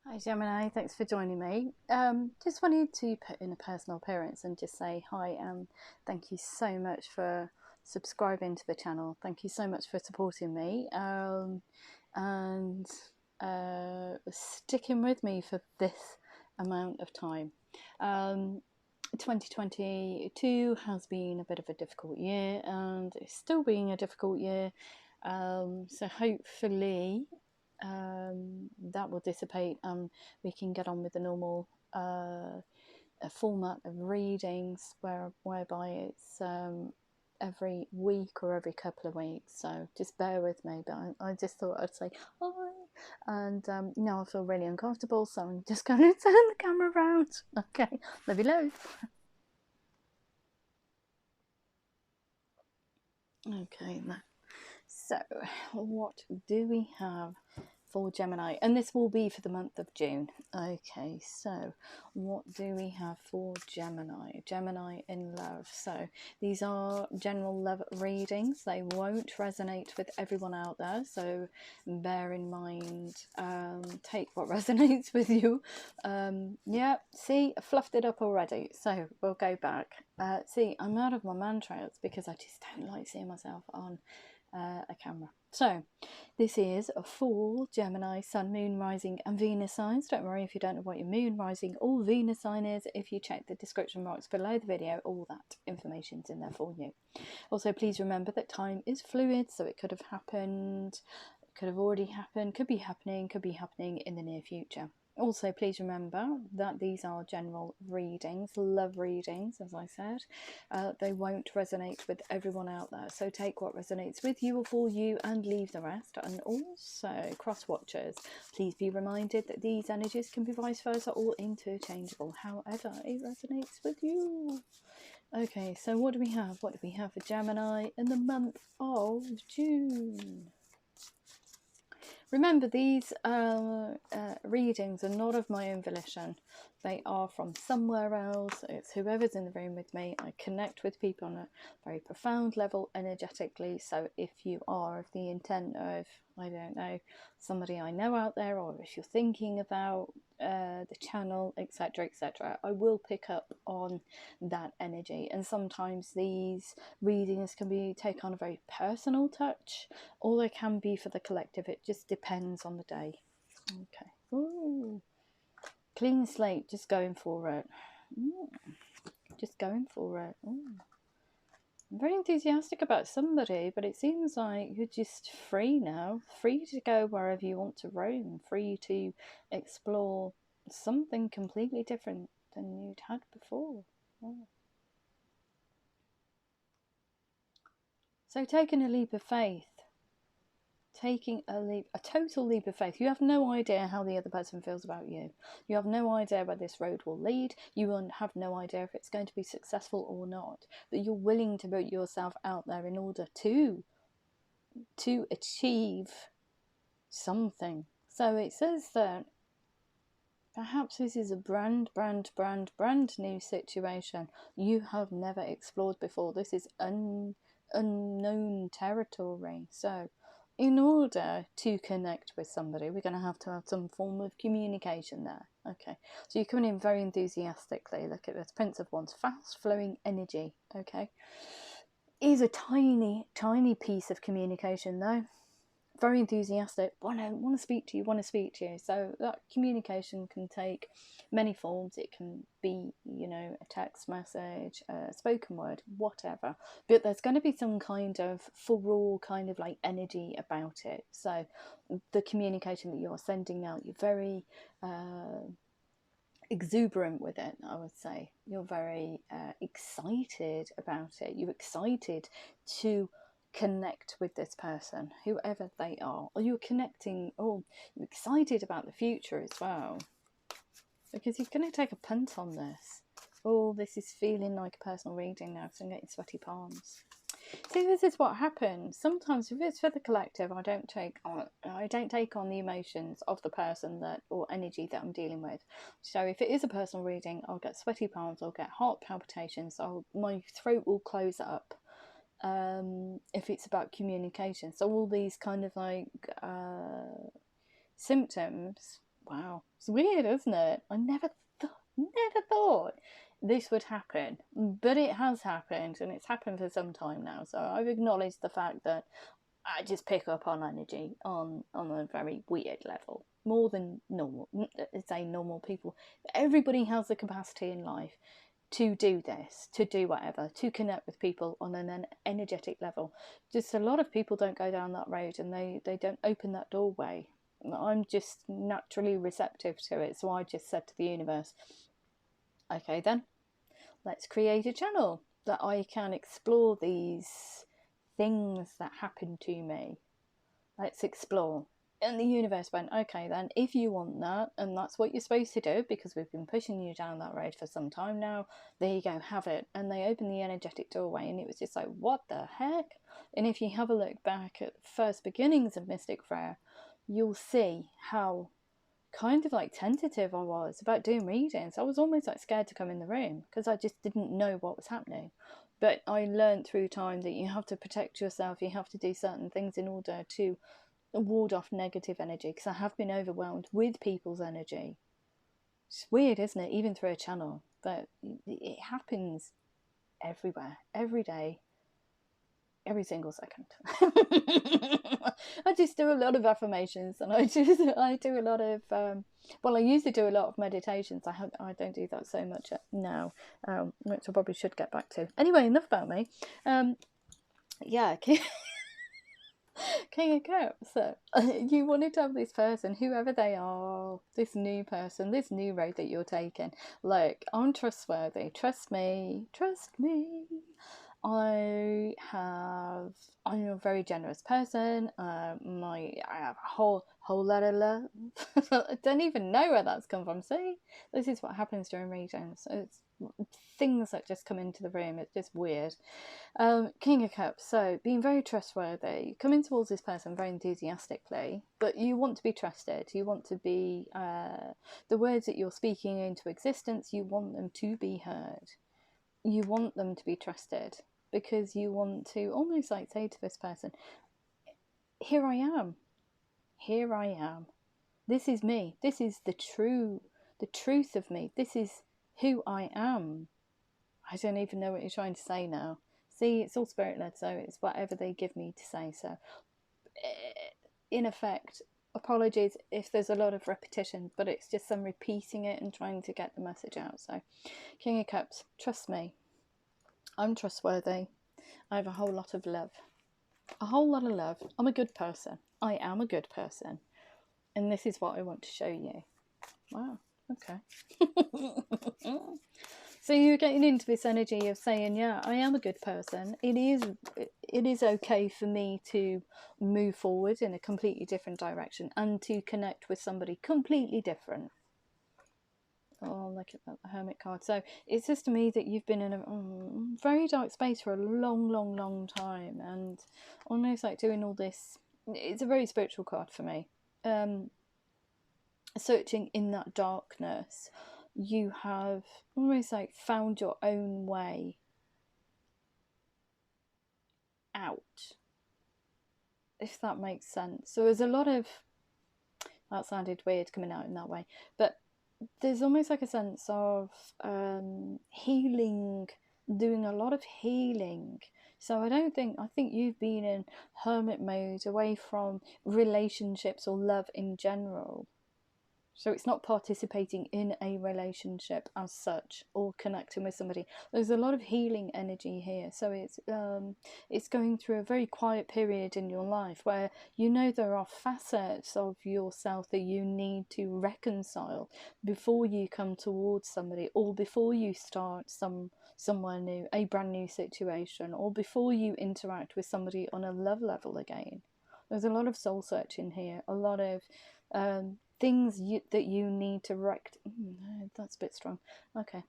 Hi Gemini, thanks for joining me. Just wanted to put in a personal appearance and just say hi and thank you so much for subscribing to the channel. Thank you so much for supporting me and sticking with me for this amount of time. 2022 has been a bit of a difficult year and it's still being a difficult year. So hopefully that will dissipate and we can get on with the normal format of readings whereby it's every week or every couple of weeks. So just bear with me, but I just thought I'd say hi. And now I feel really uncomfortable, so I'm just going to turn the camera around. Okay, love you loads. Okay, so what do we have for Gemini? And this will be for the month of June. Okay, so what do we have for Gemini? Gemini in love. So these are general love readings. They won't resonate with everyone out there, so bear in mind, take what resonates with you. Yeah, see, I fluffed it up already, so we'll go back. See, I'm out of my mantra. It's because I just don't like seeing myself on a camera. So this is a full Gemini Sun, Moon, Rising and Venus signs. Don't worry if you don't know what your Moon, Rising or Venus sign is. If you check the description box below the video, all that information's in there for you. Also, please remember that time is fluid, so it could have happened, it could have already happened, could be happening in the near future. Also, please remember that these are general readings, love readings, as I said. They won't resonate with everyone out there. So take what resonates with you or for you and leave the rest. And also, cross watchers, please be reminded that these energies can be vice versa or interchangeable. However, it resonates with you. Okay, so what do we have? What do we have for Gemini in the month of June? Remember, these readings are not of my own volition. They are from somewhere else. It's whoever's in the room with me. I connect with people on a very profound level energetically. So if you are of the intent of, I don't know, somebody I know out there, or if you're thinking about the channel, etc., etc., I will pick up on that energy. And sometimes these readings can take on a very personal touch, or they can be for the collective. It just depends on the day. Okay. Ooh. Clean slate, just going for it. Ooh. Just going for it. Ooh. I'm very enthusiastic about somebody, but it seems like you're just free now. Free to go wherever you want to roam. Free to explore something completely different than you'd had before. Oh. So taking a leap of faith. Taking a total leap of faith. You have no idea how the other person feels about you. You have no idea where this road will lead. You have no idea if it's going to be successful or not. But you're willing to put yourself out there in order to achieve something. So it says that perhaps this is a brand new situation you have never explored before. This is unknown territory. So in order to connect with somebody, we're going to have some form of communication there. Okay, so you're coming in very enthusiastically. Look at this, Prince of Wands, fast flowing energy. Okay, is a tiny piece of communication though. Very enthusiastic, want to speak to you. So that communication can take many forms. It can be, a text message, a spoken word, whatever, but there's going to be some kind of for all kind of like energy about it. So the communication that you're sending out, you're very exuberant with it. I would say you're very excited about it. You're excited to connect with this person, whoever they are, or you're connecting, or you're excited about the future as well, because you're going to take a punt on this. Oh, this is feeling like a personal reading now, so I'm getting sweaty palms. See, this is what happens. Sometimes if it's for the collective, I don't take on the emotions of the person or energy that I'm dealing with. So if it is a personal reading, I'll get sweaty palms, I'll get heart palpitations, my throat will close up. If it's about communication, so all these kind of like symptoms Wow, it's weird, isn't it? I never thought this would happen, but it has happened, and it's happened for some time now. So I've acknowledged the fact that I just pick up on energy on a very weird level, more than normal. Say normal people. Everybody has the capacity in life to do this, to do whatever, to connect with people on an energetic level. Just a lot of people don't go down that road, and they don't open that doorway. I'm just naturally receptive to it, so I just said to the universe, okay then, let's create a channel that I can explore these things that happen to me. Let's explore. And the universe went, okay then, if you want that, and that's what you're supposed to do, because we've been pushing you down that road for some time now, there you go, have it. And they opened the energetic doorway, and it was just like, what the heck? And if you have a look back at the first beginnings of Mystic Freyja, you'll see how kind of like tentative I was about doing readings. I was almost like scared to come in the room because I just didn't know what was happening. But I learned through time that you have to protect yourself, you have to do certain things in order to ward off negative energy, because I have been overwhelmed with people's energy. It's weird, isn't it? Even through a channel, but it happens everywhere, every day, every single second. I just do a lot of affirmations, and I do a lot of well, I used to do a lot of meditations. I don't do that so much now, which I probably should get back to. Anyway, enough about me. Yeah. King of Cups. So you wanted to have this person, whoever they are, this new person, this new road that you're taking. Look, I'm trustworthy. Trust me. Trust me. I'm a very generous person. I have a whole lot of love. I don't even know where that's come from. See, this is what happens during readings. It's things that just come into the room. It's just weird. King of Cups. So being very trustworthy, coming towards this person very enthusiastically, but you want to be trusted. You want to be the words that you're speaking into existence. You want them to be heard. You want them to be trusted, because you want to almost like say to this person, here I am. Here I am. This is me. This is the truth of me. This is who I am. I don't even know what you're trying to say now. See, it's all spirit-led, so it's whatever they give me to say. So, in effect, apologies if there's a lot of repetition, but it's just some repeating it and trying to get the message out. So, King of Cups, trust me. I'm trustworthy. I have a whole lot of love. A whole lot of love. I'm a good person. I am a good person. And this is what I want to show you. Wow, okay. So you're getting into this energy of saying, yeah, I am a good person. It is okay for me to move forward in a completely different direction and to connect with somebody completely different. Oh, look at that, the Hermit card. So it says to me that you've been in a very dark space for a long time, and almost like doing all this. It's a very spiritual card for me. Searching in that darkness, you have almost like found your own way out, if that makes sense. So there's a lot of, that sounded weird coming out in that way, but there's almost like a sense of healing, doing a lot of healing. So I think you've been in hermit mode, away from relationships or love in general. So it's not participating in a relationship as such, or connecting with somebody. There's a lot of healing energy here. So it's going through a very quiet period in your life where you know there are facets of yourself that you need to reconcile before you come towards somebody, or before you start somewhere new, a brand new situation, or before you interact with somebody on a love level again. There's a lot of soul searching here, a lot of things that you need to that's a bit strong. Okay.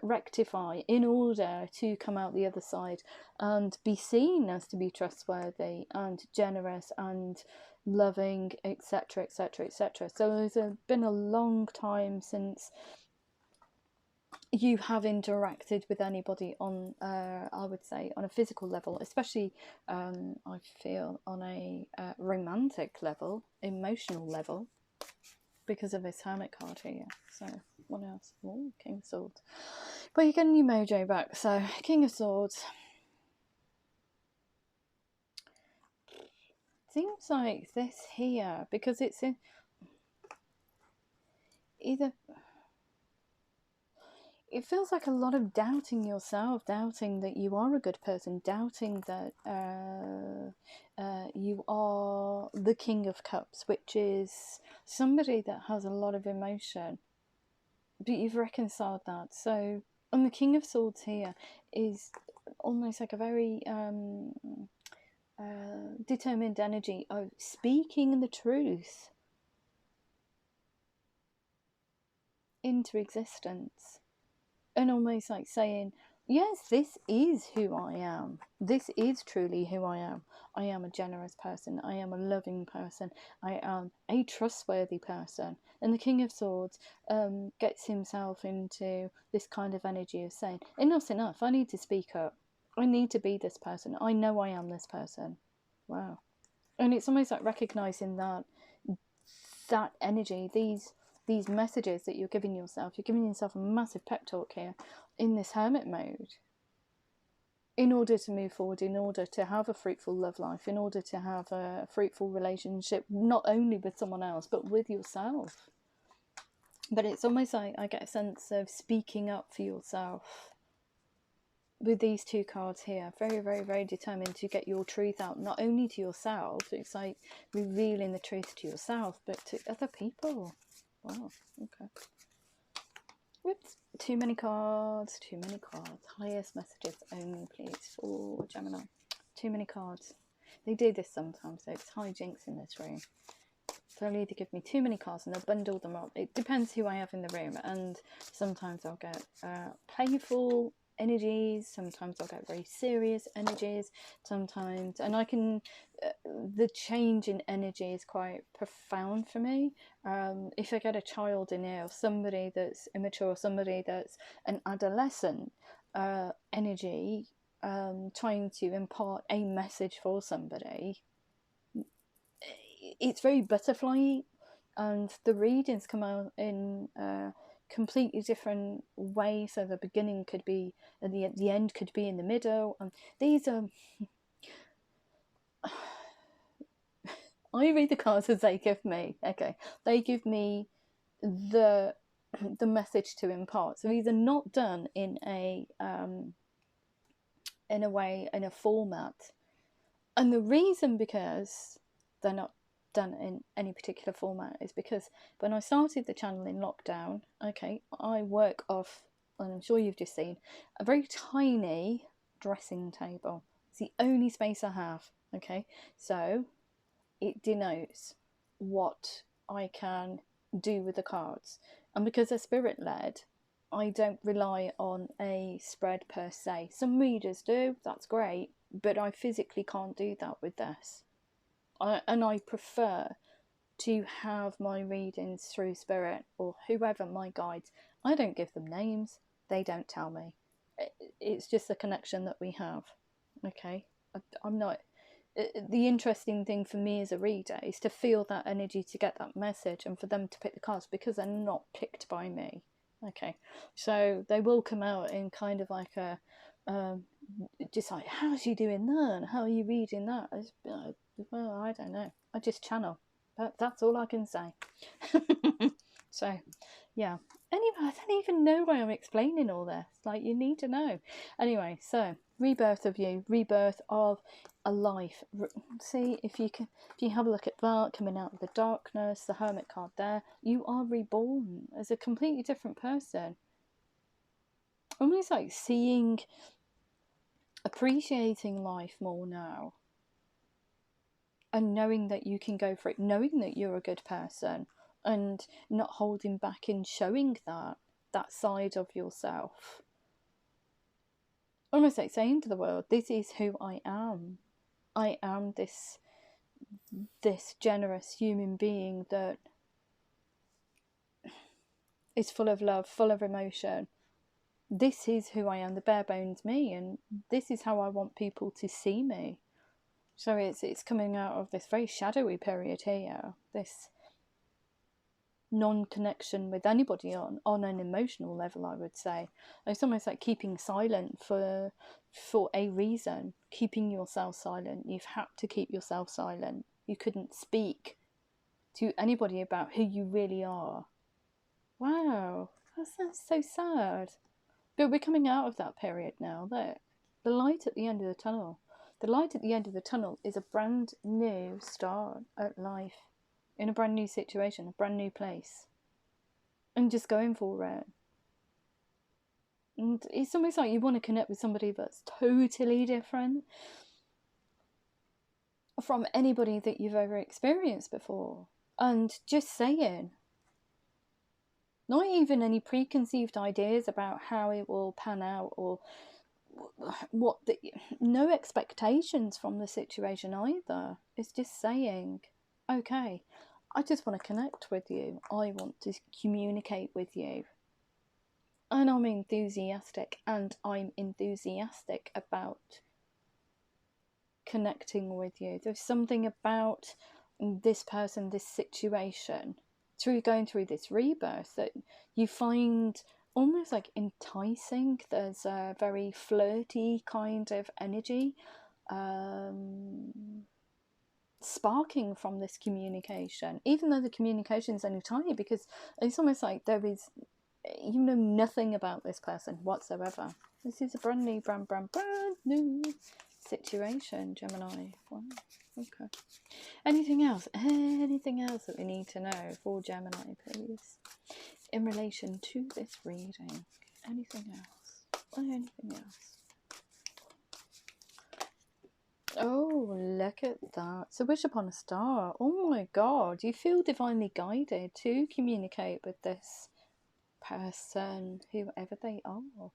Rectify in order to come out the other side and be seen as to be trustworthy and generous and loving, etc, etc, etc. So there's been a long time since you have interacted with anybody on I would say on a physical level, especially I feel on a romantic level, emotional level, because of this Hermit card here. So what else? Oh, King of Swords. But you're getting your mojo back. So King of Swords. Seems like this here, because it's in either, it feels like a lot of doubting yourself, doubting that you are a good person, doubting that you are the King of Cups, which is somebody that has a lot of emotion, but you've reconciled that. So, and the King of Swords here is almost like a very determined energy of speaking the truth into existence, and almost like saying, yes, this is who I am. This is truly who I am. I am a generous person. I am a loving person. I am a trustworthy person. And the King of Swords gets himself into this kind of energy of saying, enough's enough. I need to speak up. I need to be this person. I know I am this person. Wow. And it's almost like recognizing that energy, these messages that you're giving yourself a massive pep talk here in this hermit mode, in order to move forward, in order to have a fruitful love life, in order to have a fruitful relationship, not only with someone else but with yourself. But it's almost like I get a sense of speaking up for yourself with these two cards here. Very, very, very determined to get your truth out, not only to yourself, it's like revealing the truth to yourself, but to other people. Wow, okay. Whoops, too many cards, too many cards. Highest messages only, please, for Gemini. Too many cards. They do this sometimes, so it's hijinks in this room. So they'll either give me too many cards and they'll bundle them up. It depends who I have in the room, and sometimes I'll get playful energies, sometimes I'll get very serious energies, sometimes, and I can, the change in energy is quite profound for me. If I get a child in here, or somebody that's immature, somebody that's an adolescent energy, trying to impart a message for somebody, it's very butterfly, and the readings come out in completely different way. So the beginning could be at the end could be in the middle, and these are I read the cards as they give me. Okay, they give me the message to impart. So these are not done in a way, in a format, and the reason because they're not done in any particular format is because when I started the channel in lockdown, okay, I work off, and I'm sure you've just seen, a very tiny dressing table. It's the only space I have, okay, so it denotes what I can do with the cards, and because they're spirit led, I don't rely on a spread per se. Some readers do, that's great, but I physically can't do that with this. And I prefer to have my readings through spirit or whoever my guides. I don't give them names, they don't tell me. It's just a connection that we have. Okay, I'm not. The interesting thing for me as a reader is to feel that energy, to get that message, and for them to pick the cards, because they're not picked by me. Okay, so they will come out in kind of like a just like, how's you doing that, and how are you reading that? Well, I don't know, I just channel. That's all I can say. So yeah, anyway, I don't even know why I'm explaining all this, like, you need to know. Anyway, so rebirth of you, rebirth of a life. See, if you have a look at that, coming out of the darkness, the Hermit card there, you are reborn as a completely different person. Almost like seeing, appreciating life more now, and knowing that you can go for it, knowing that you're a good person, and not holding back in showing that side of yourself. Almost like saying to the world, this is who I am. I am this generous human being that is full of love, full of emotion. This is who I am, the bare bones me, and this is how I want people to see me. So it's coming out of this very shadowy period here, this non-connection with anybody on an emotional level, I would say. It's almost like keeping silent for a reason, keeping yourself silent. You've had to keep yourself silent. You couldn't speak to anybody about who you really are. Wow, that's so sad. But we're coming out of that period now. Look, the light at the end of the tunnel. The light at the end of the tunnel is a brand new start at life, in a brand new situation, a brand new place, and just going for it. And it's almost like you want to connect with somebody that's totally different from anybody that you've ever experienced before. And just saying, not even any preconceived ideas about how it will pan out, or no expectations from the situation either. It's just saying, okay, I just want to connect with you. I want to communicate with you. And I'm enthusiastic about connecting with you. There's something about this person, this situation, going through this rebirth, that you find almost like enticing. There's a very flirty kind of energy sparking from this communication, even though the communication is only tiny, because it's almost like you know nothing about this person whatsoever. This is a brand new situation, Gemini. Wow. Okay. Anything else? Anything else that we need to know for Gemini, please, in relation to this reading? Anything else? Anything else? Oh, look at that. So wish upon a star. Oh my God. You feel divinely guided to communicate with this person, whoever they are.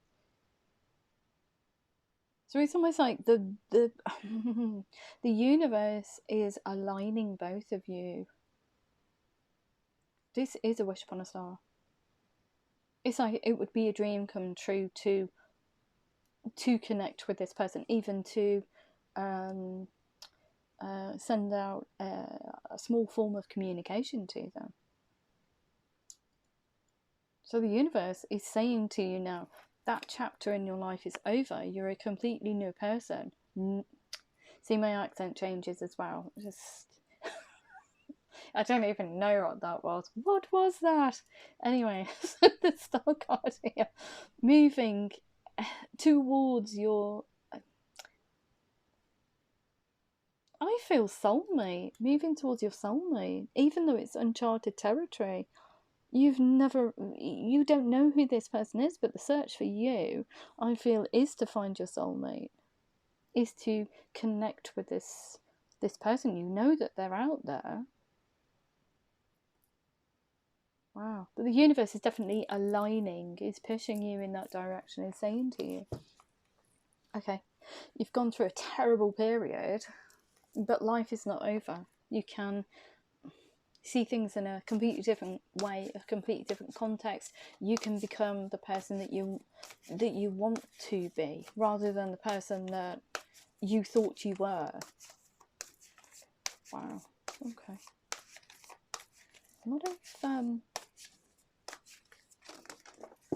So it's almost like the the universe is aligning both of you. This is a wish upon a star. It's like it would be a dream come true to connect with this person, even to send out a small form of communication to them. So the universe is saying to you now, that chapter in your life is over. You're a completely new person. See, my accent changes as well. Just I don't even know what that was. What was that? Anyway, the star card here, moving towards your, I feel soulmate, moving towards your soulmate, even though it's uncharted territory. You don't know who this person is, but the search for you, I feel, is to find your soulmate, is to connect with this person. You know that they're out there. Wow. But the universe is definitely aligning, is pushing you in that direction, is saying to you, okay, you've gone through a terrible period, but life is not over. You can see things in a completely different way, a completely different context. You can become the person that you want to be, rather than the person that you thought you were. Wow. Okay. A lot of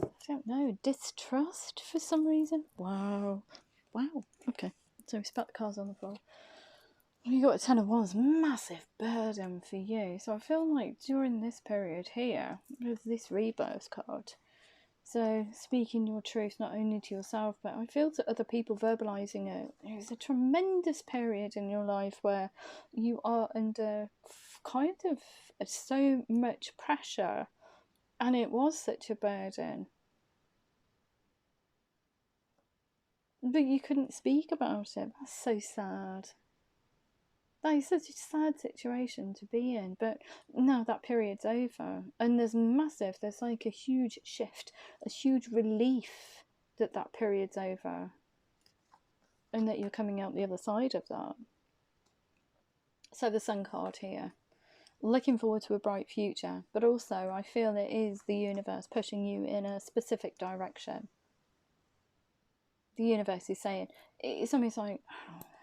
I don't know, distrust for some reason. Wow. Okay, so we spat the cards on the floor. You got a Ten of Wands, massive burden for you. So I feel like during this period here, with this rebirth card, so speaking your truth not only to yourself, but I feel to other people, verbalising it. It's a tremendous period in your life where you are under kind of so much pressure, and it was such a burden. But you couldn't speak about it. That's so sad. That is such a sad situation to be in. But now that period's over, and there's like a huge shift, a huge relief that period's over, and that you're coming out the other side of that. So the Sun card here, looking forward to a bright future, but also I feel it is the universe pushing you in a specific direction. The universe is saying, it's almost like,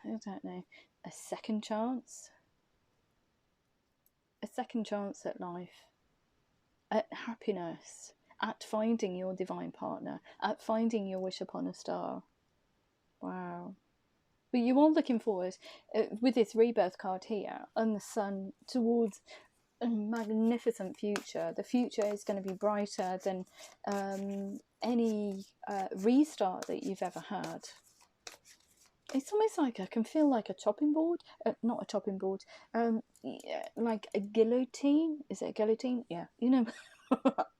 I don't know, a second chance at life. at happiness, at finding your divine partner, at finding your wish upon a star. Wow. But you are looking forward, with this rebirth card here, and the sun, towards a magnificent future. The future is going to be brighter than any restart that you've ever had. It's almost like I can feel like a chopping board, not a chopping board, like a guillotine. Is it a guillotine? Yeah, you know,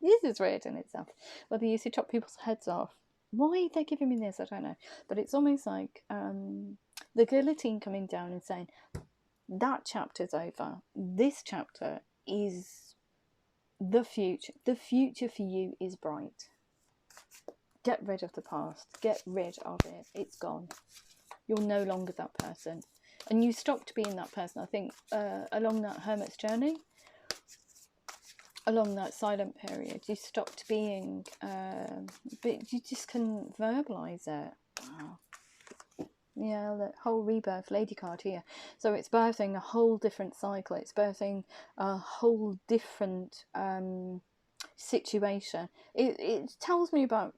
this is weird in itself. Whether you used to chop people's heads off. Why they're giving me this, I don't know. But it's almost like the guillotine coming down and saying, that chapter's over. This chapter is the future. The future for you is bright. Get rid of the past. Get rid of it. It's gone. You're no longer that person. And you stopped being that person, I think, along that hermit's journey, along that silent period. You stopped being, but you just couldn't verbalise it. Wow. Yeah, the whole rebirth lady card here. So it's birthing a whole different cycle. It's birthing a whole different situation. It tells me about...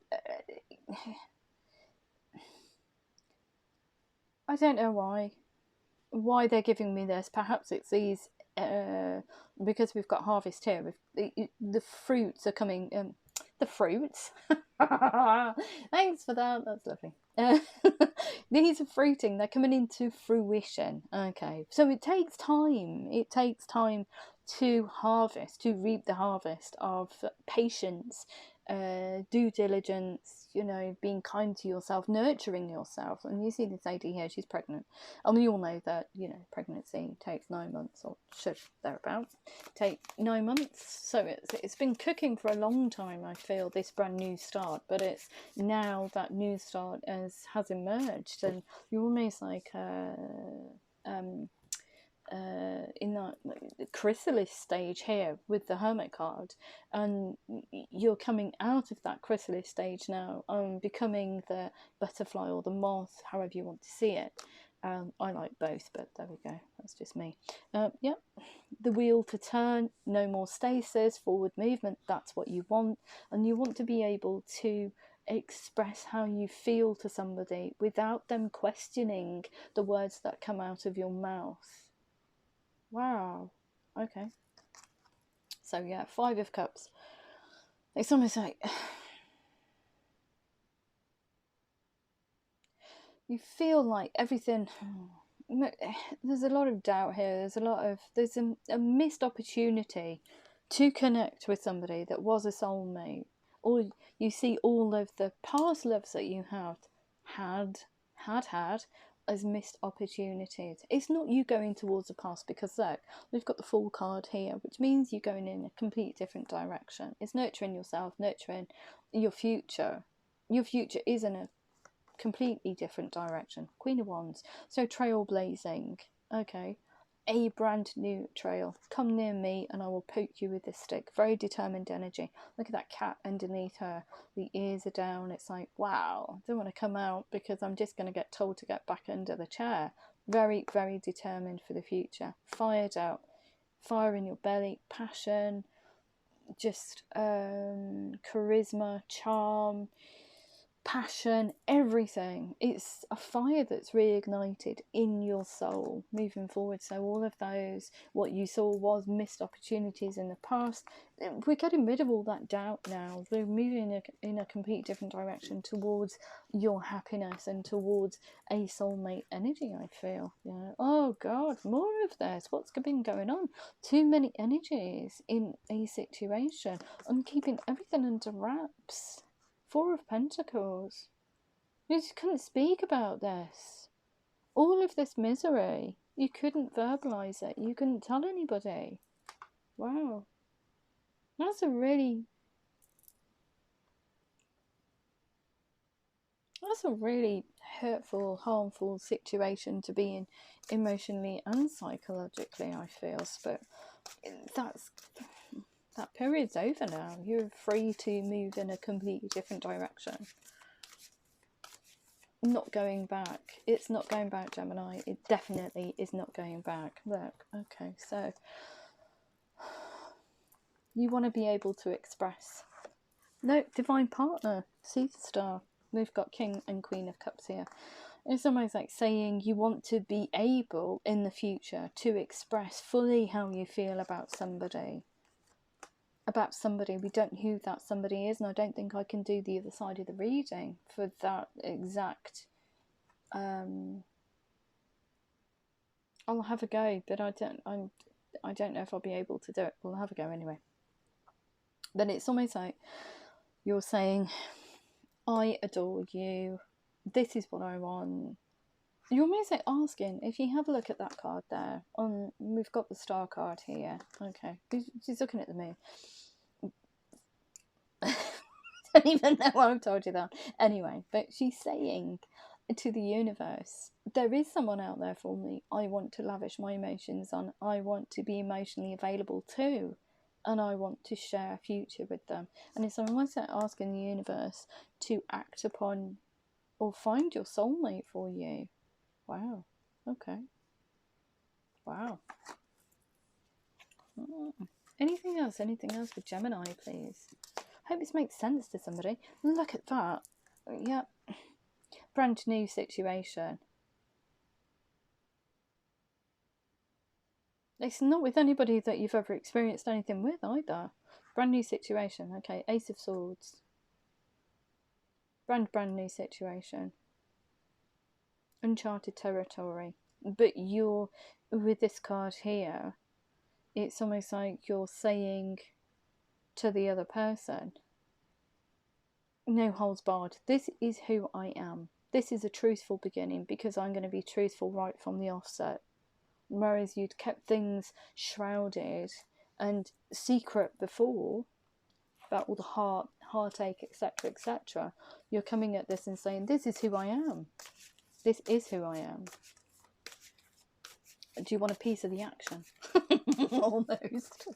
I don't know why they're giving me this. Perhaps it's these, because we've got harvest here. The fruits are coming. The fruits. Thanks for that. That's lovely. These are fruiting. They're coming into fruition. Okay, so it takes time. It takes time to harvest, to reap the harvest of patience, due diligence, you know, being kind to yourself, nurturing yourself. And you see this lady here, she's pregnant, and we all know that, you know, pregnancy takes 9 months, or should thereabouts take 9 months. So it's been cooking for a long time, I feel, this brand new start. But it's now that new start has emerged, and you're almost like in that chrysalis stage here with the hermit card, and you're coming out of that chrysalis stage now, becoming the butterfly or the moth, however you want to see it. I like both, but there we go, that's just me. Yeah, the wheel to turn, no more stasis, forward movement, that's what you want. And you want to be able to express how you feel to somebody without them questioning the words that come out of your mouth. Wow. Okay. So yeah, 5 of Cups. It's almost like you feel like everything. There's a lot of doubt here. There's a missed opportunity to connect with somebody that was a soulmate, or you see all of the past loves that you had as missed opportunities. It's not you going towards the past, because look, we've got the Fool card here, which means you're going in a complete different direction. It's nurturing yourself, nurturing your future. Your future is in a completely different direction. Queen of Wands, so trailblazing. Okay, a brand new trail. Come near me and I will poke you with this stick. Very determined energy. Look at that cat underneath her. The ears are down. It's like, wow, I don't want to come out because I'm just going to get told to get back under the chair. Very, very determined for the future. Fired out. Fire in your belly. Passion. Just charisma, charm, passion, everything. It's a fire that's reignited in your soul moving forward. So all of those, what you saw was missed opportunities in the past, we're getting rid of all that doubt now. We're moving in a complete different direction towards your happiness and towards a soulmate energy, I feel. Yeah. Oh god, more of this. What's been going on? Too many energies in a situation. I'm keeping everything under wraps. 4 of Pentacles. You just couldn't speak about this. All of this misery. You couldn't verbalise it. You couldn't tell anybody. Wow. That's a really hurtful, harmful situation to be in, emotionally and psychologically, I feel. But that period's over now. You're free to move in a completely different direction. Not going back. It's not going back, Gemini. It definitely is not going back. Look, okay, so You want to be able to express. No, divine partner, see the star. We've got King and Queen of Cups here. It's almost like saying you want to be able in the future to express fully how you feel about somebody. About somebody. We don't know who that somebody is, and I don't think I can do the other side of the reading for that exact. I'll have a go, but I don't know if I'll be able to do it. We'll have a go anyway. But it's almost like you're saying, I adore you. This is what I want. You're almost like asking, if you have a look at that card there, we've got the star card here. Okay, she's looking at the moon. I don't even know why I've told you that. Anyway, but she's saying to the universe, there is someone out there for me. I want to lavish my emotions on. I want to be emotionally available too. And I want to share a future with them. And it's almost like asking the universe to act upon or find your soulmate for you. Wow. Okay. Wow. Anything else? Anything else for Gemini, please? Hope this makes sense to somebody. Look at that. Yep. Brand new situation. It's not with anybody that you've ever experienced anything with either. Brand new situation. Okay, Ace of Swords. Brand new situation. Uncharted territory. But you're, with this card here, it's almost like you're saying to the other person, no holds barred. This is who I am. This is a truthful beginning because I'm going to be truthful right from the offset. Whereas you'd kept things shrouded and secret before, about all the heartache, etc., etc., you're coming at this and saying, this is who I am. This is who I am. Do you want a piece of the action? Almost.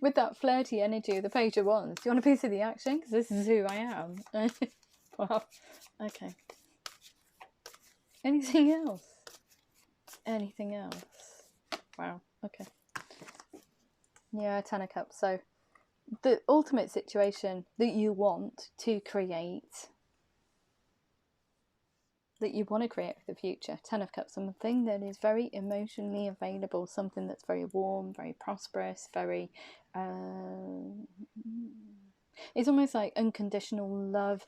With that flirty energy of the Page of Wands. Do you want a piece of the action? Because this is who I am. Wow. Okay. Anything else? Anything else? Wow. Okay. Yeah, Ten of Cups. So the ultimate situation that you want to create, that you want to create for the future, Ten of Cups, something that is very emotionally available, something that's very warm, very prosperous, very it's almost like unconditional love.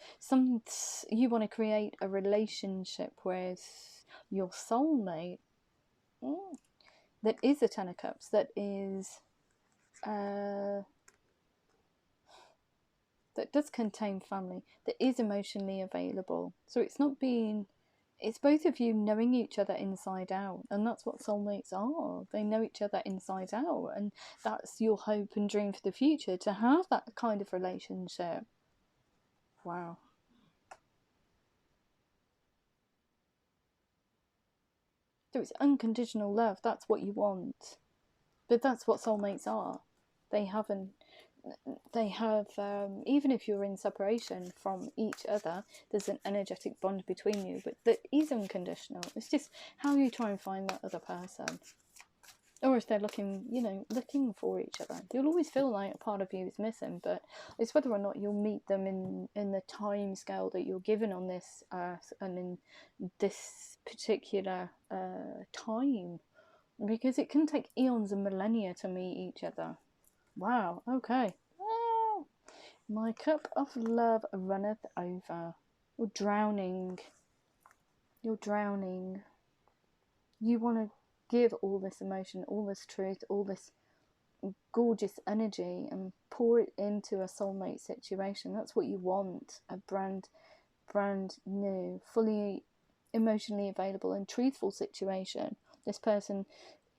You want to create a relationship with your soulmate that is a Ten of Cups, that is that does contain family, that is emotionally available. So it's not being, it's both of you knowing each other inside out, and that's what soulmates are. They know each other inside out, and that's your hope and dream for the future, to have that kind of relationship. Wow. So it's unconditional love, that's what you want. But that's what soulmates are. They have, even if you're in separation from each other, there's an energetic bond between you, but that is unconditional. It's just how you try and find that other person. Or if they're looking for each other. You'll always feel like a part of you is missing, but it's whether or not you'll meet them in the time scale that you're given on this earth and in this particular time. Because it can take eons and millennia to meet each other. Wow, okay. Oh, my cup of love runneth over. You're drowning. You're drowning. You want to give all this emotion, all this truth, all this gorgeous energy and pour it into a soulmate situation. That's what you want. A brand new, fully emotionally available and truthful situation. This person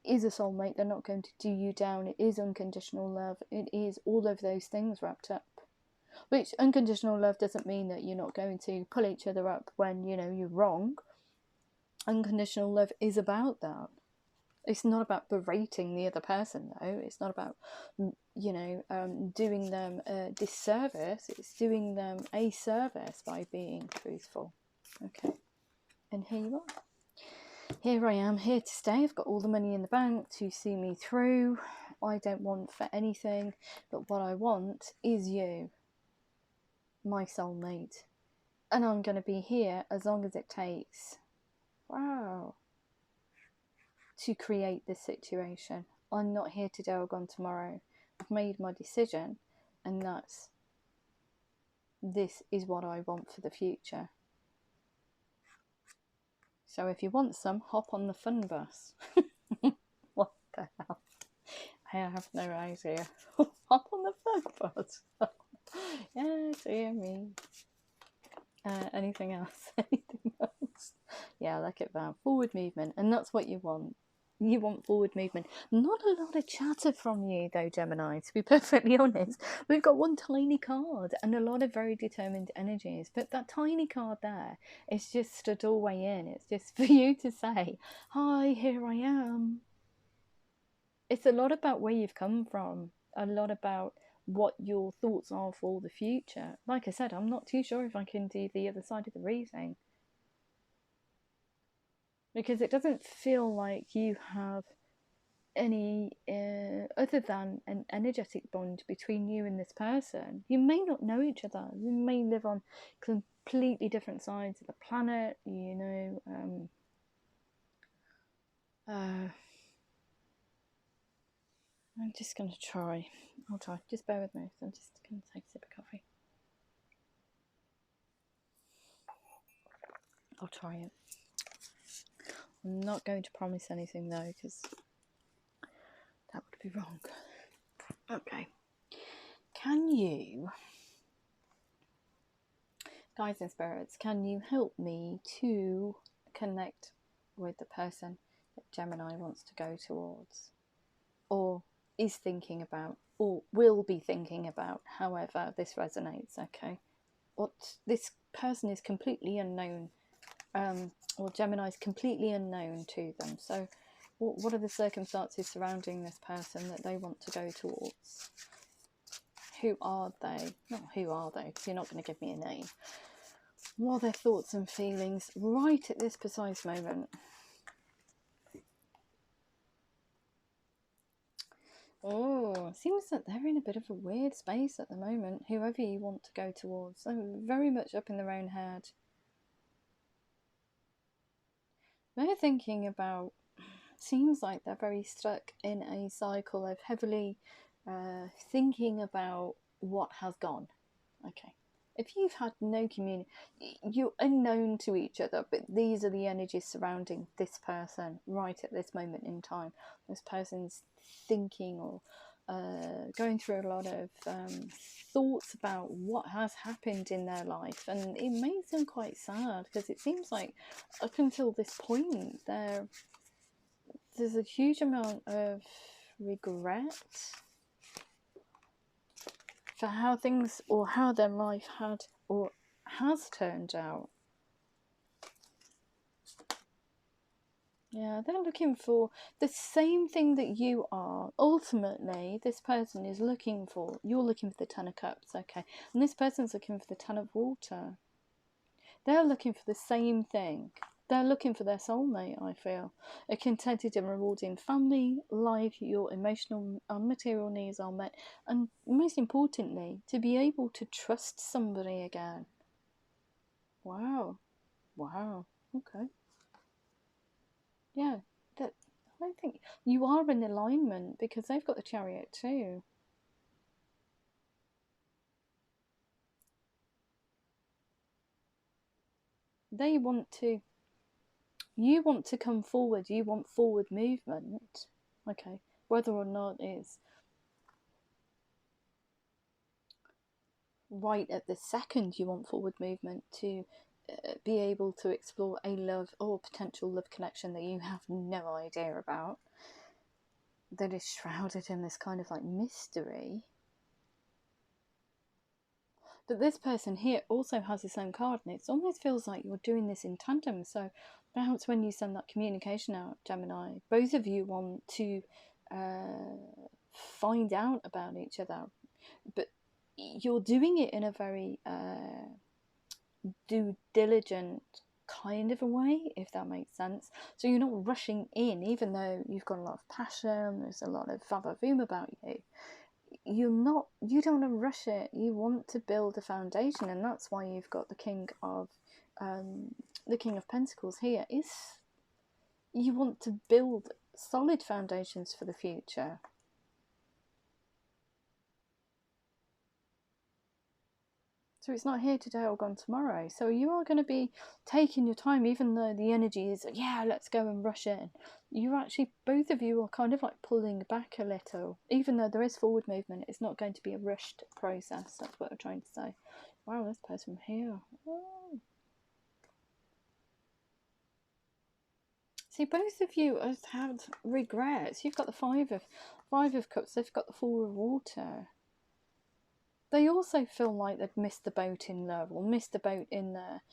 is a soulmate. They're not going to do you down. It is unconditional love. It is all of those things wrapped up. Which unconditional love doesn't mean that you're not going to pull each other up when you're wrong. Unconditional love is about that. It's not about berating the other person, though. It's not about doing them a disservice. It's doing them a service by being truthful. Okay, and here you are. Here I am, here to stay. I've got all the money in the bank to see me through. I don't want for anything, but what I want is you, my soulmate. And I'm going to be here as long as it takes. Wow. To create this situation. I'm not here today or gone tomorrow. I've made my decision, and this is what I want for the future. So if you want some, hop on the fun bus. What the hell? I have no idea. Hop on the fun bus. Yeah, dear me. Anything else? Anything else? Yeah, I like it, Val. Forward movement, and that's what you want. You want forward movement. Not a lot of chatter from you, though, Gemini, to be perfectly honest. We've got one tiny card and a lot of very determined energies. But that tiny card there is just a doorway in. It's just for you to say, hi, here I am. It's a lot about where you've come from. A lot about what your thoughts are for the future. Like I said, I'm not too sure if I can do the other side of the reading, because it doesn't feel like you have any other than an energetic bond between you and this person. You may not know each other. You may live on completely different sides of the planet, you know. I'm just going to try. I'll try. Just bear with me. I'm just going to take a sip of coffee. I'll try it. I'm not going to promise anything though, because that would be wrong. Okay. Can you, guides and spirits, can you help me to connect with the person that Gemini wants to go towards, or is thinking about, or will be thinking about, however this resonates? Okay. What this person is completely unknown, or Gemini is completely unknown to them. So what are the circumstances surrounding this person that they want to go towards? Who are they? Not who are they, because you're not going to give me a name. What are their thoughts and feelings right at this precise moment? Oh, seems that they're in a bit of a weird space at the moment, whoever you want to go towards. They're very much up in their own head. They're thinking about, seems like they're very stuck in a cycle of heavily thinking about what has gone. Okay. If you've had no community, you're unknown to each other, but these are the energies surrounding this person right at this moment in time. This person's thinking or going through a lot of thoughts about what has happened in their life, and it makes them quite sad, because it seems like up until this point there's a huge amount of regret for how things, or how their life had or has turned out. Yeah, they're looking for the same thing that you are. Ultimately, this person is looking for, you're looking for the Ten of Cups, okay, and this person's looking for the Ten of Water. They're looking for the same thing. They're looking for their soulmate, I feel. A contented and rewarding family life, your emotional and material needs are met, and most importantly, to be able to trust somebody again. Wow. Wow. Okay. Yeah, that, I think you are in alignment, because they've got the Chariot too. They want to, you want to come forward, you want forward movement. Okay, whether or not it's right at the second you want forward movement to be able to explore a love or potential love connection that you have no idea about, that is shrouded in this kind of like mystery. But this person here also has the same card, and it almost feels like you're doing this in tandem. So perhaps when you send that communication out, Gemini, both of you want to find out about each other, but you're doing it in a very due diligent kind of a way, if that makes sense. So you're not rushing in, even though you've got a lot of passion, there's a lot of vavavoom about you. You don't want to rush it. You want to build a foundation, and that's why you've got the King of Pentacles here. Is you want to build solid foundations for the future. So it's not here today or gone tomorrow. So you are going to be taking your time, even though the energy is, yeah, let's go and rush in. You're actually, both of you are kind of like pulling back a little. Even though there is forward movement, it's not going to be a rushed process. That's what I'm trying to say. Wow, this person here. Oh. See, both of you have had regrets. You've got the Five of Cups. They've got the Four of Water. They also feel like they've missed the boat in love, or missed the boat in their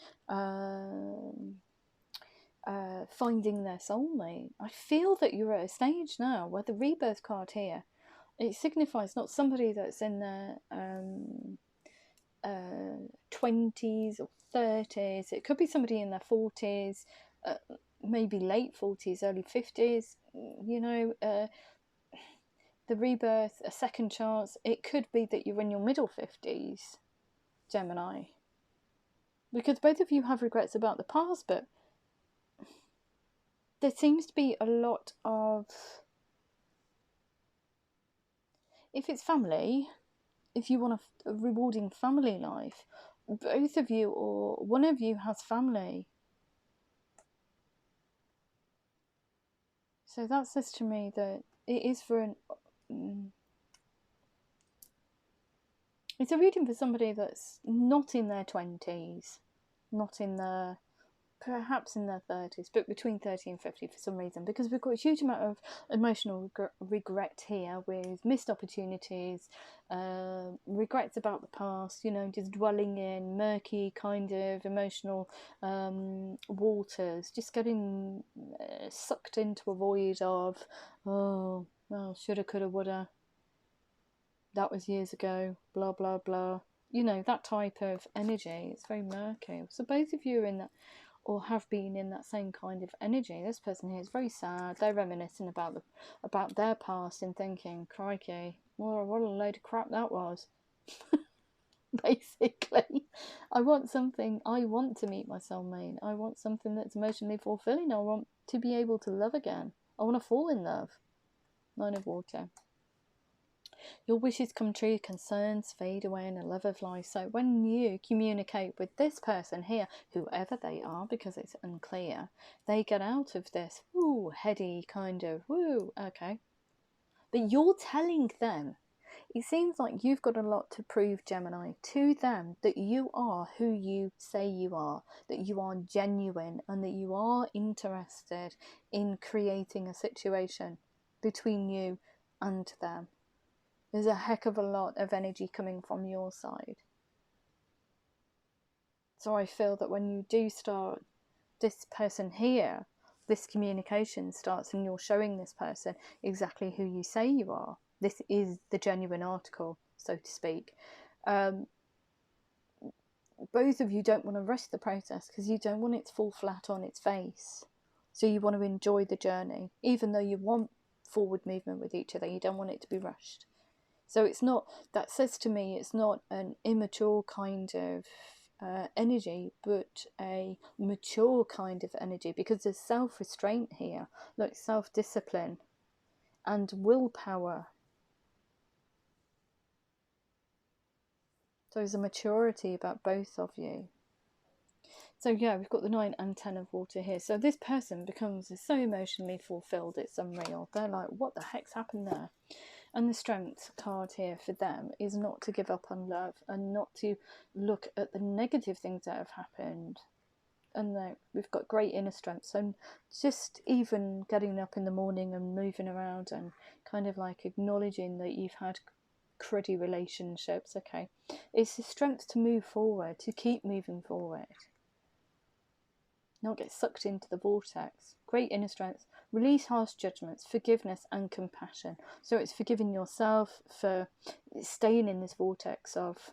finding their soulmate. I feel that you're at a stage now where the rebirth card here, it signifies not somebody that's in their 20s or 30s. It could be somebody in their 40s, maybe late 40s, early 50s, you know, the rebirth, a second chance. It could be that you're in your middle 50s, Gemini. Because both of you have regrets about the past, but there seems to be a lot of, if it's family, if you want a rewarding family life, both of you or one of you has family. So that says to me that it is for an... it's a reading for somebody that's not in their 20s, not in their... perhaps in their 30s, but between 30 and 50 for some reason, because we've got a huge amount of emotional regret here with missed opportunities, regrets about the past, you know, just dwelling in murky kind of emotional waters, just getting sucked into a void of, oh, well, shoulda, coulda, woulda, that was years ago, blah, blah, blah. You know, that type of energy. It's very murky. So both of you are in that, or have been in that same kind of energy. This person here is very sad. They're reminiscing about their past and thinking, crikey, what a load of crap that was. Basically, I want to meet my soulmate. I want something that's emotionally fulfilling. I want to be able to love again. I want to fall in love. Nine of Water. Your wishes come true, concerns fade away in a love of life. So when you communicate with this person here, whoever they are, because it's unclear, they get out of this, woo, heady kind of, woo, okay. But you're telling them, it seems like you've got a lot to prove, Gemini, to them, that you are who you say you are, that you are genuine, and that you are interested in creating a situation between you and them. There's a heck of a lot of energy coming from your side. So I feel that when you do start, this person here, this communication starts and you're showing this person exactly who you say you are. This is the genuine article, so to speak. Both of you don't want to rush the process because you don't want it to fall flat on its face. So you want to enjoy the journey. Even though you want forward movement with each other, you don't want it to be rushed. So it's not, that says to me, it's not an immature kind of energy, but a mature kind of energy, because there's self-restraint here. Look, self-discipline and willpower. So there's a maturity about both of you. So yeah, we've got the 9 and 10 of Water here. So this person becomes so emotionally fulfilled, it's unreal. They're like, what the heck's happened there? And the Strength card here for them is not to give up on love and not to look at the negative things that have happened. And we've got great inner strength. So just even getting up in the morning and moving around and kind of like acknowledging that you've had cruddy relationships, okay. It's the strength to move forward, to keep moving forward. Not get sucked into the vortex. Great inner strength. Release harsh judgments, forgiveness and compassion. So it's forgiving yourself for staying in this vortex of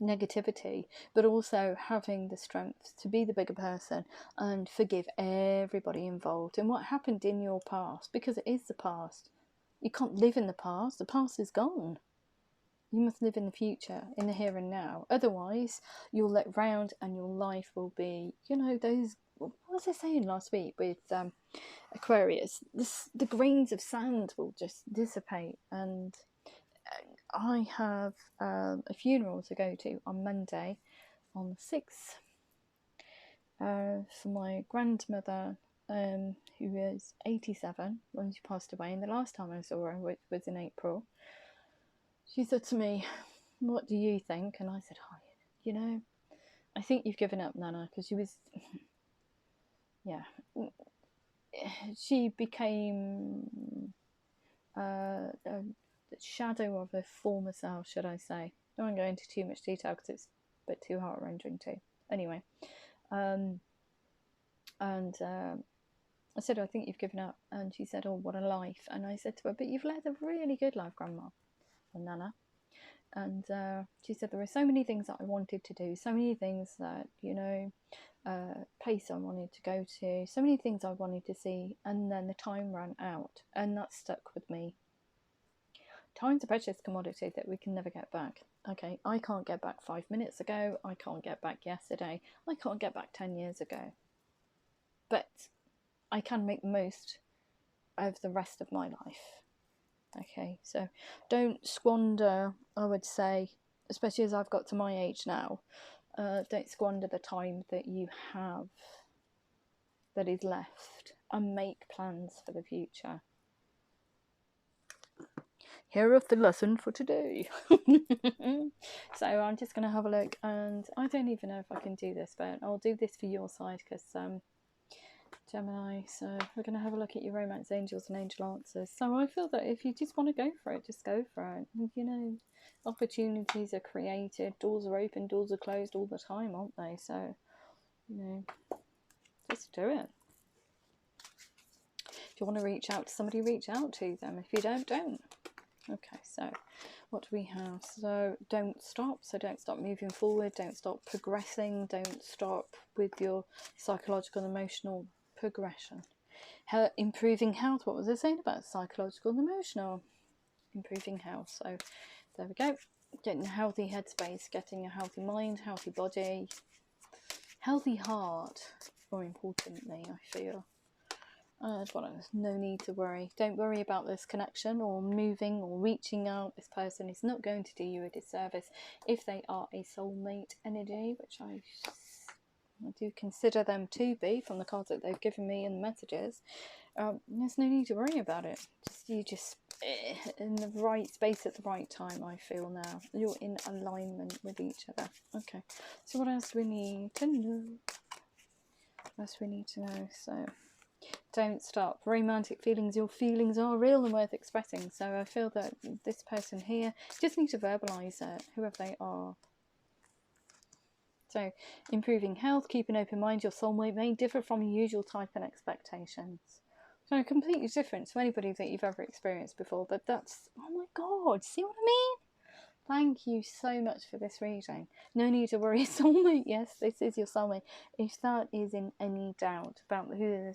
negativity, but also having the strength to be the bigger person and forgive everybody involved in what happened in your past, because it is the past. You can't live in the past. The past is gone. You must live in the future, in the here and now. Otherwise, you'll let round and your life will be, you know, those, what was I saying last week with Aquarius? The grains of sand will just dissipate. And I have a funeral to go to on Monday, on the 6th, for my grandmother, who was 87 when she passed away. And the last time I saw her, which was in April, she said to me, "What do you think?" And I said, "Oh, you know, I think you've given up, Nana," because she was, yeah, she became a shadow of her former self, should I say. I don't want to go into too much detail because it's a bit too heart-rending too. Anyway, I said, "I think you've given up." And she said, "Oh, what a life." And I said to her, "But you've led a really good life, Grandma," or Nana. And she said, "There were so many things that I wanted to do, so many things that, you know, place I wanted to go to, so many things I wanted to see, and then the time ran out, and that stuck with me." Time's a precious commodity that we can never get back. Okay, I can't get back 5 minutes ago, I can't get back yesterday, I can't get back 10 years ago. But I can make the most of the rest of my life. Okay, so don't squander, I would say, especially as I've got to my age now, don't squander the time that you have that is left, and make plans for the future. Here is the lesson for today. So I'm just going to have a look, and I don't even know if I can do this, but I'll do this for your side because Gemini, so we're going to have a look at your romance angels and angel answers. So I feel that if you just want to go for it, just go for it. And, you know, opportunities are created, doors are open, doors are closed all the time, aren't they? So, you know, just do it. If you want to reach out to somebody, reach out to them. If you don't, don't. Okay, so what do we have? So don't stop. So don't stop moving forward. Don't stop progressing. Don't stop with your psychological and emotional progression. Improving health. What was I saying about psychological and emotional? Improving health. So there we go. Getting a healthy headspace, getting a healthy mind, healthy body, healthy heart, more importantly, I feel. No need to worry. Don't worry about this connection or moving or reaching out. This person is not going to do you a disservice if they are a soulmate energy, which I do consider them to be from the cards that they've given me and the messages. There's no need to worry about it. You're just in the right space at the right time, I feel now. You're in alignment with each other. Okay, so what else do we need to know? What else do we need to know? So don't stop. Romantic feelings. Your feelings are real and worth expressing. So I feel that this person here just needs to verbalise it, whoever they are. So improving health, keep an open mind. Your soulmate may differ from your usual type and expectations. So completely different to anybody that you've ever experienced before. But that's, oh my God, see what I mean? Thank you so much for this reading. No need to worry, soulmate. Yes, this is your soulmate. If that is in any doubt about who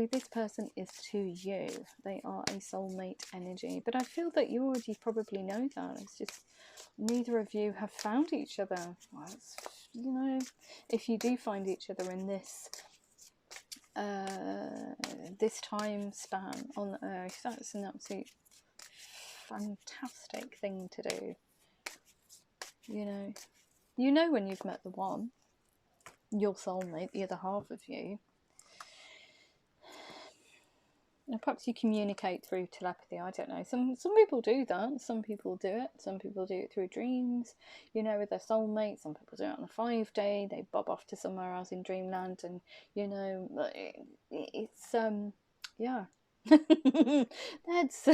this person is to you, they are a soulmate energy. But I feel that you already probably know that. It's just neither of you have found each other. Well, you know, if you do find each other in this this time span on Earth, that's an absolute fantastic thing to do. You know when you've met the one, your soulmate, the other half of you. And perhaps you communicate through telepathy, I don't know. Some people do that, some people do it. Some people do it through dreams, you know, with their soulmate. Some people do it on a 5-day, they bob off to somewhere else in dreamland, and, you know, it's, yeah. That's...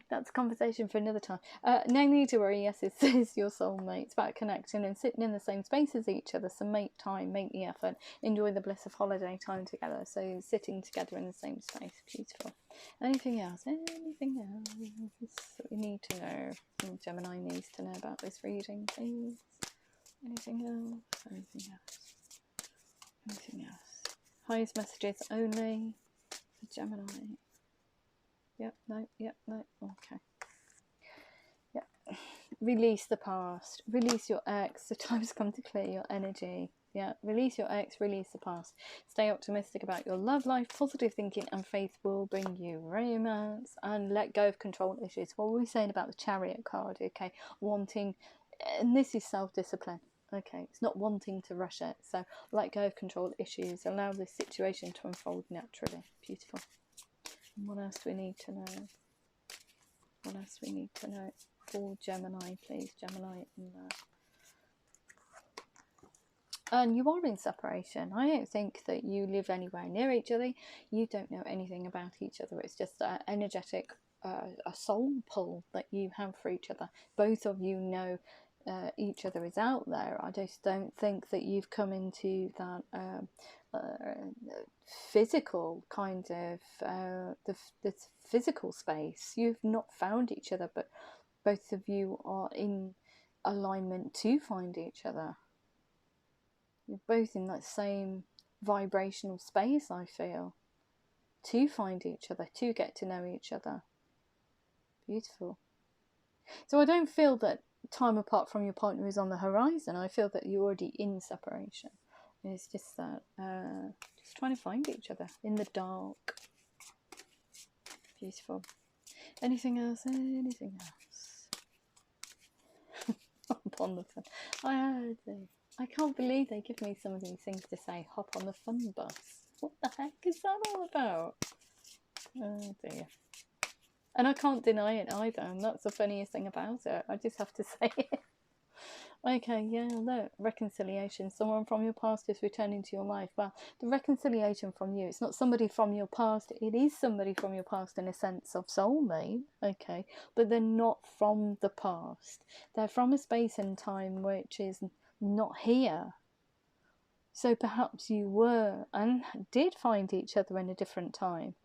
That's a conversation for another time. No need to worry. Yes, this is your soulmate. It's about connecting and sitting in the same space as each other. So make time, make the effort, enjoy the bliss of holiday time together. So sitting together in the same space. Beautiful. Anything else? Anything else that we need to know? Gemini needs to know about this reading, please. Anything else? Anything else? Anything else? Highest messages only for Gemini. Yep, no, okay. Yep. Release the past. Release your ex. The time's come to clear your energy. Yeah, release your ex, release the past. Stay optimistic about your love life. Positive thinking and faith will bring you romance. And let go of control issues. What were we saying about the Chariot card? Okay, wanting, and this is self-discipline. Okay, it's not wanting to rush it. So let go of control issues. Allow this situation to unfold naturally. Beautiful. And what else do we need to know? What else do we need to know for Gemini, please? Gemini in there. And you are in separation. I don't think that you live anywhere near each other. You don't know anything about each other. It's just an energetic, a soul pull that you have for each other. Both of you know each other is out there. I just don't think that you've come into that physical kind of this physical space. You've not found each other, but both of you are in alignment to find each other. You're both in that same vibrational space, I feel, to find each other, to get to know each other. Beautiful. So I don't feel that time apart from your partner is on the horizon. I feel that you're already in separation. It's just that, just trying to find each other in the dark. Beautiful. Anything else? Anything else? Hop on the fun. I can't believe they give me some of these things to say. Hop on the fun bus. What the heck is that all about? Oh dear. And I can't deny it either, and that's the funniest thing about it. I just have to say it. Okay, yeah, look, reconciliation. Someone from your past is returning to your life. Well, the reconciliation from you, it's not somebody from your past. It is somebody from your past in a sense of soulmate, okay? But they're not from the past. They're from a space and time which is not here. So perhaps you were and did find each other in a different time.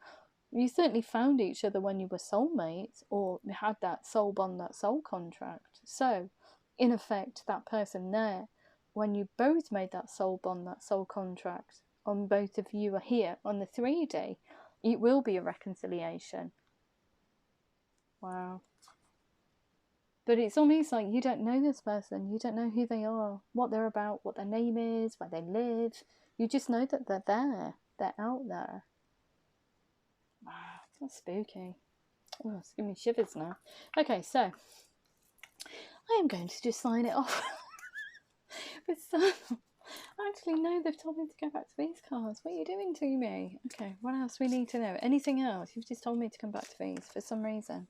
You certainly found each other when you were soulmates, or had that soul bond, that soul contract. So, in effect, that person there, when you both made that soul bond, that soul contract, and both of you are here on the 3D, it will be a reconciliation. Wow. But it's almost like you don't know this person. You don't know who they are, what they're about, what their name is, where they live. You just know that they're there. They're out there. Wow, that's spooky. Oh, it's giving me shivers now. Okay, so I am going to just sign it off with some. Actually, no, they've told me to go back to these cards. What are you doing to me? Okay, what else we need to know? Anything else? You've just told me to come back to these for some reason.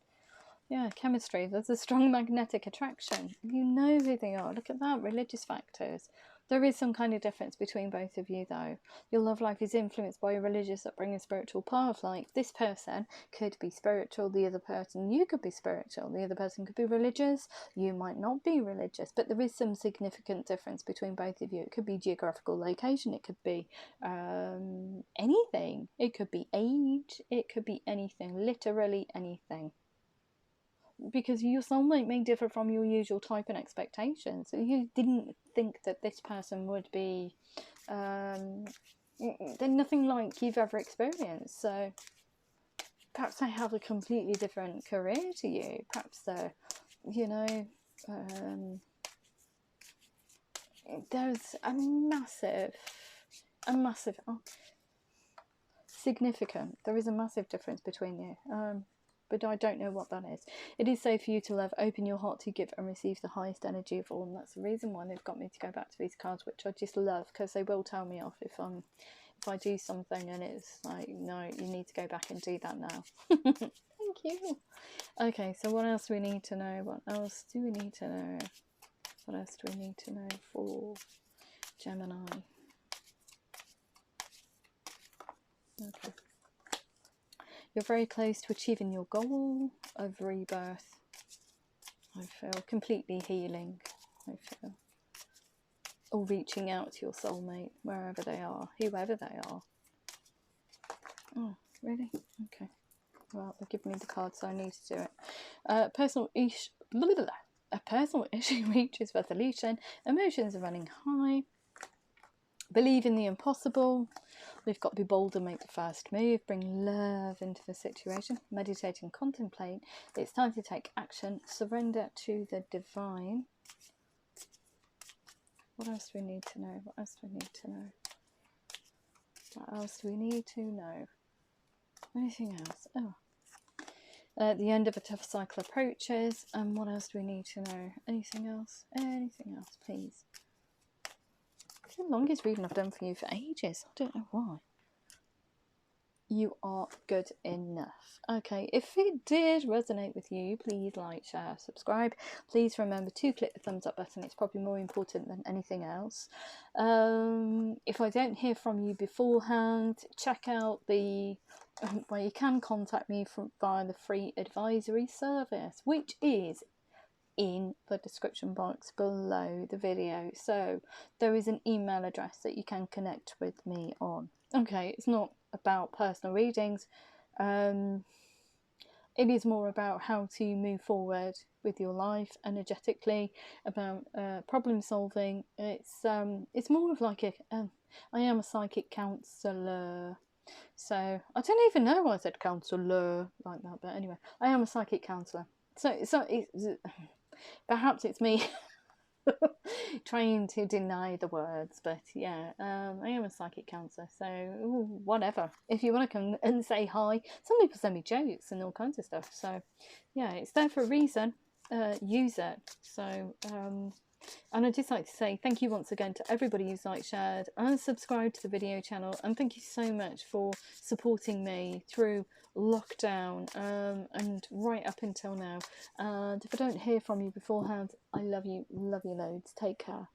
Yeah, chemistry. There's a strong magnetic attraction. You know who they are. Look at that. Religious factors. There is some kind of difference between both of you, though. Your love life is influenced by your religious upbringing, spiritual path. Like, this person could be spiritual, the other person, you could be spiritual, the other person could be religious, you might not be religious, but there is some significant difference between both of you. It could be geographical location, it could be anything. It could be age, it could be anything, literally anything. Because your soulmate may differ from your usual type and expectations. So you didn't think that this person would be they're nothing like you've ever experienced. So perhaps they have a completely different career to you. Perhaps they're, you know, there's a massive significant. There is a massive difference between you. But I don't know what that is. It is safe for you to love, open your heart to give and receive the highest energy of all, and that's the reason why they've got me to go back to these cards, which I just love, because they will tell me off if I do something and it's like, no, you need to go back and do that now. Thank you. Okay, so what else do we need to know? What else do we need to know? What else do we need to know for Gemini? Okay. You're very close to achieving your goal of rebirth. I feel completely healing. I feel. Or reaching out to your soulmate, wherever they are, whoever they are. Oh, really? Okay. Well, they've given me the card, so I need to do it. A personal issue reaches resolution. Emotions are running high. Believe in the impossible. We've got to be bold and make the first move. Bring love into the situation. Meditate and contemplate. It's time to take action. Surrender to the divine. What else do we need to know? What else do we need to know? What else do we need to know? Anything else? Oh. The end of a tough cycle approaches. And what else do we need to know? Anything else? Anything else, please? It's the longest reading I've done for you for ages. I don't know why. You are good enough. Okay, if it did resonate with you, please like, share, subscribe. Please remember to click the thumbs up button. It's probably more important than anything else. If I don't hear from you beforehand, check out the where you can contact me via the free advisory service, which is in the description box below the video. So there is an email address that you can connect with me on. Okay, it's not about personal readings. It is more about how to move forward with your life energetically, about problem solving. It's more of like I am a psychic counsellor. So I don't even know why I said counsellor like that, but anyway, I am a psychic counsellor. So perhaps it's me trying to deny the words, but yeah, I am a psychic counsellor, so whatever. If you want to come and say hi, some people send me jokes and all kinds of stuff, so yeah, it's there for a reason. Use it. So and I'd just like to say thank you once again to everybody who's liked, shared and subscribed to the video channel, and thank you so much for supporting me through lockdown and right up until now. And if I don't hear from you beforehand, I love you loads. Take care.